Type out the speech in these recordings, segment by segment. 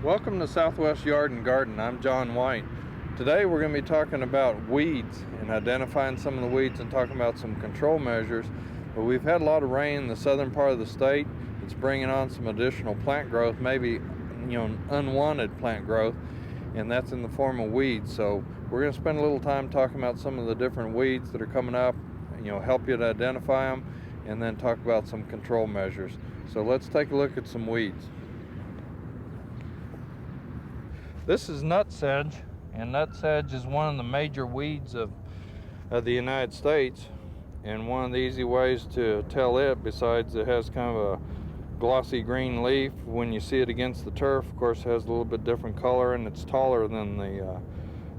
Welcome to Southwest Yard and Garden. I'm John White. Today we're going to be talking about weeds and identifying some of the weeds and talking about some control measures. But we've had a lot of rain in the southern part of the state. It's bringing on some additional plant growth, maybe unwanted plant growth, and that's in the form of weeds. So we're going to spend a little time talking about some of the different weeds that are coming up, help you to identify them, and then talk about some control measures. So let's take a look at some weeds. This is Nutsage, and Nutsage is one of the major weeds of the United States, and one of the easy ways to tell it, besides it has kind of a glossy green leaf when you see it against the turf. Of course, it has a little bit different color, and it's taller than the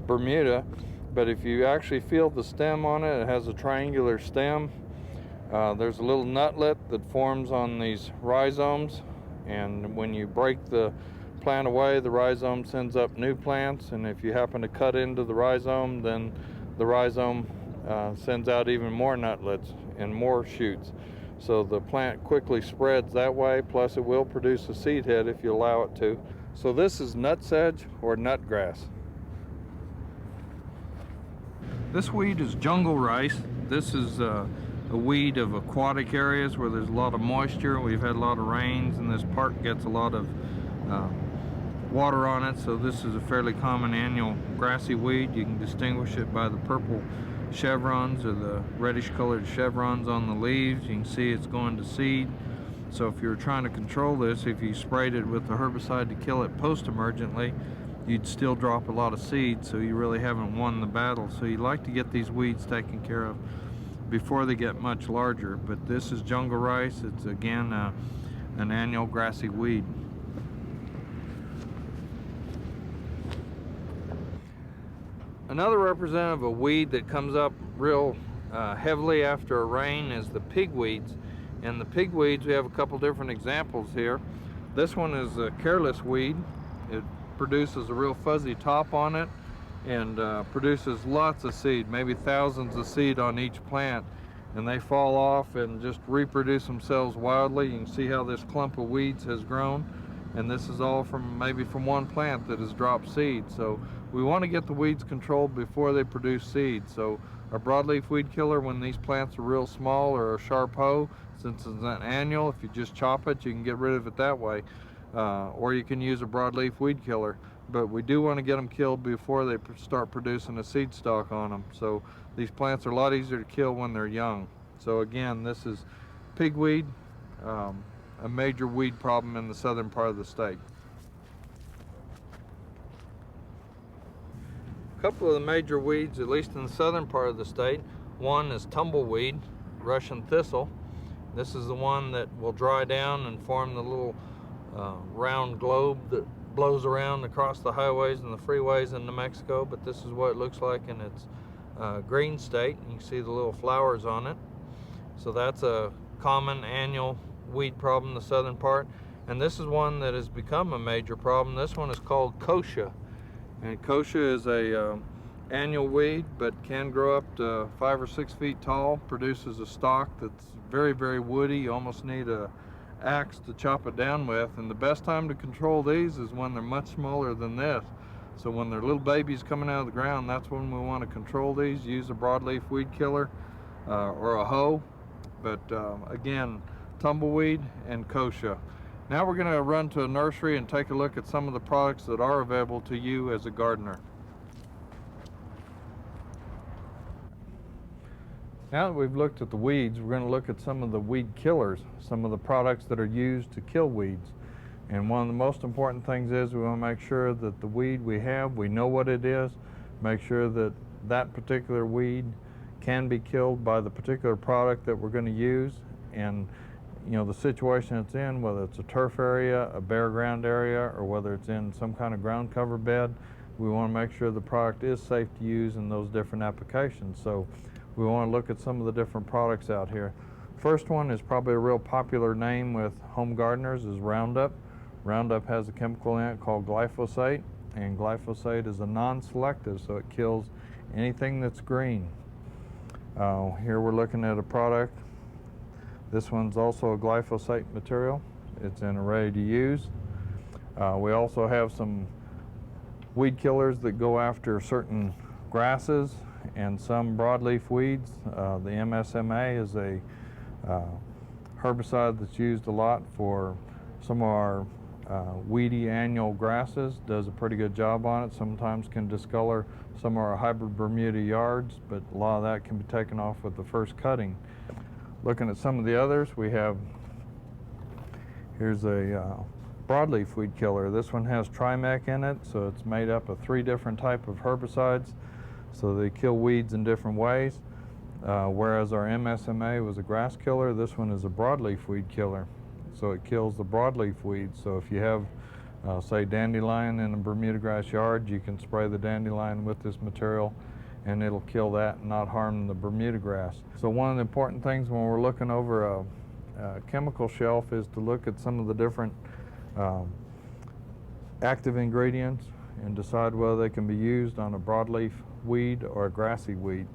Bermuda, but if you actually feel the stem on it, it has a triangular stem. There's a little nutlet that forms on these rhizomes, and when you break the plant away, the rhizome sends up new plants, and if you happen to cut into the rhizome, then the rhizome sends out even more nutlets and more shoots. So the plant quickly spreads that way, plus it will produce a seed head if you allow it to. So this is nutsage or nutgrass. This weed is jungle rice. This is a weed of aquatic areas where there's a lot of moisture. We've had a lot of rains, and this park gets a lot of water on it, so this is a fairly common annual grassy weed. You can distinguish it by the purple chevrons or the reddish colored chevrons on the leaves. You can see it's going to seed. So if you're trying to control this, if you sprayed it with the herbicide to kill it post-emergently, you'd still drop a lot of seed, so you really haven't won the battle. So you like to get these weeds taken care of before they get much larger. But this is jungle rice. It's again an annual grassy weed. Another representative of a weed that comes up real heavily after a rain is the pigweeds. And the pigweeds, we have a couple different examples here. This one is a careless weed. It produces a real fuzzy top on it and produces lots of seed, maybe thousands of seed on each plant. And they fall off and just reproduce themselves wildly. You can see how this clump of weeds has grown. And this is all from maybe from one plant that has dropped seed. So we want to get the weeds controlled before they produce seed. So a broadleaf weed killer when these plants are real small, or a sharp hoe, since it's an annual, if you just chop it, you can get rid of it that way. Or you can use a broadleaf weed killer. But we do want to get them killed before they start producing a seed stalk on them. So these plants are a lot easier to kill when they're young. So again, this is pigweed. A major weed problem in the southern part of the state. A couple of the major weeds, at least in the southern part of the state, one is tumbleweed, Russian thistle. This is the one that will dry down and form the little round globe that blows around across the highways and the freeways in New Mexico, but this is what it looks like in its green state. You can see the little flowers on it. So that's a common annual weed problem in the southern part, and this is one that has become a major problem. This one is called Kochia, and Kochia is a annual weed, but can grow up to 5 or 6 feet tall, produces a stalk that's very, very woody. You almost need a axe to chop it down with, and the best time to control these is when they're much smaller than this. So when they're little babies coming out of the ground, that's when we want to control these. Use a broadleaf weed killer or a hoe, but again, tumbleweed and kochia. Now we're going to run to a nursery and take a look at some of the products that are available to you as a gardener. Now that we've looked at the weeds, we're going to look at some of the weed killers, some of the products that are used to kill weeds. And one of the most important things is we want to make sure that the weed we have, we know what it is, make sure that that particular weed can be killed by the particular product that we're going to use, and the situation it's in, whether it's a turf area, a bare ground area, or whether it's in some kind of ground cover bed, we want to make sure the product is safe to use in those different applications. So we want to look at some of the different products out here. First one is probably a real popular name with home gardeners is Roundup. Roundup has a chemical in it called glyphosate, and glyphosate is a non-selective, so it kills anything that's green. Here we're looking at a product. This one's also a glyphosate material. It's in a ready to use. We also have some weed killers that go after certain grasses and some broadleaf weeds. The MSMA is a herbicide that's used a lot for some of our weedy annual grasses. Does a pretty good job on it. Sometimes can discolor some of our hybrid Bermuda yards, but a lot of that can be taken off with the first cutting. Looking at some of the others, we have, here's a broadleaf weed killer. This one has Trimec in it, so it's made up of 3 different types of herbicides, so they kill weeds in different ways. Whereas our MSMA was a grass killer, this one is a broadleaf weed killer. So it kills the broadleaf weeds. So if you have, say, dandelion in a Bermuda grass yard, you can spray the dandelion with this material and it'll kill that and not harm the Bermuda grass. So one of the important things when we're looking over a chemical shelf is to look at some of the different active ingredients and decide whether they can be used on a broadleaf weed or a grassy weed.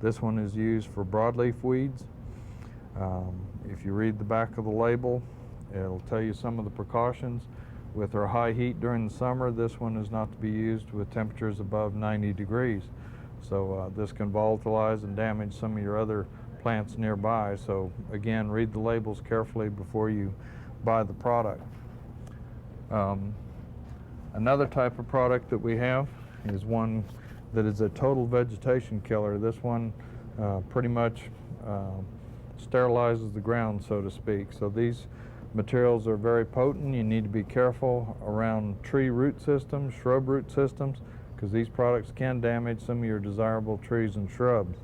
This one is used for broadleaf weeds. If you read the back of the label, it'll tell you some of the precautions. With our high heat during the summer, this one is not to be used with temperatures above 90 degrees. So this can volatilize and damage some of your other plants nearby. So again, read the labels carefully before you buy the product. Another type of product that we have is one that is a total vegetation killer. This one pretty much sterilizes the ground, so to speak. So these materials are very potent. You need to be careful around tree root systems, shrub root systems, because these products can damage some of your desirable trees and shrubs.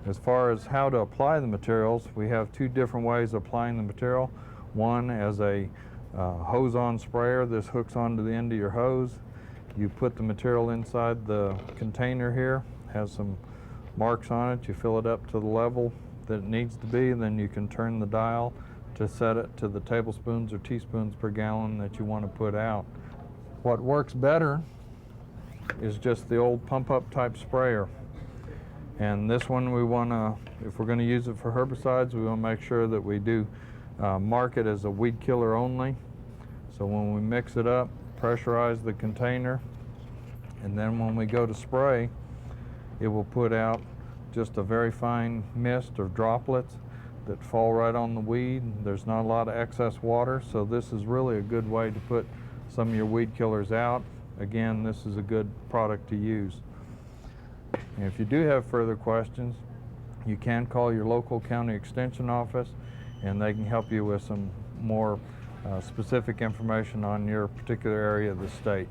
As far as how to apply the materials, we have 2 different ways of applying the material. One as a hose-on sprayer. This hooks onto the end of your hose. You put the material inside the container here, has some marks on it. You fill it up to the level that it needs to be, and then you can turn the dial to set it to the tablespoons or teaspoons per gallon that you want to put out. What works better is just the old pump-up type sprayer. And this one we want to, if we're going to use it for herbicides, we want to make sure that we do mark it as a weed killer only. So when we mix it up, pressurize the container, and then when we go to spray, it will put out just a very fine mist or droplets that fall right on the weed. There's not a lot of excess water, so this is really a good way to put some of your weed killers out. Again, this is a good product to use. And if you do have further questions, you can call your local county extension office and they can help you with some more specific information on your particular area of the state.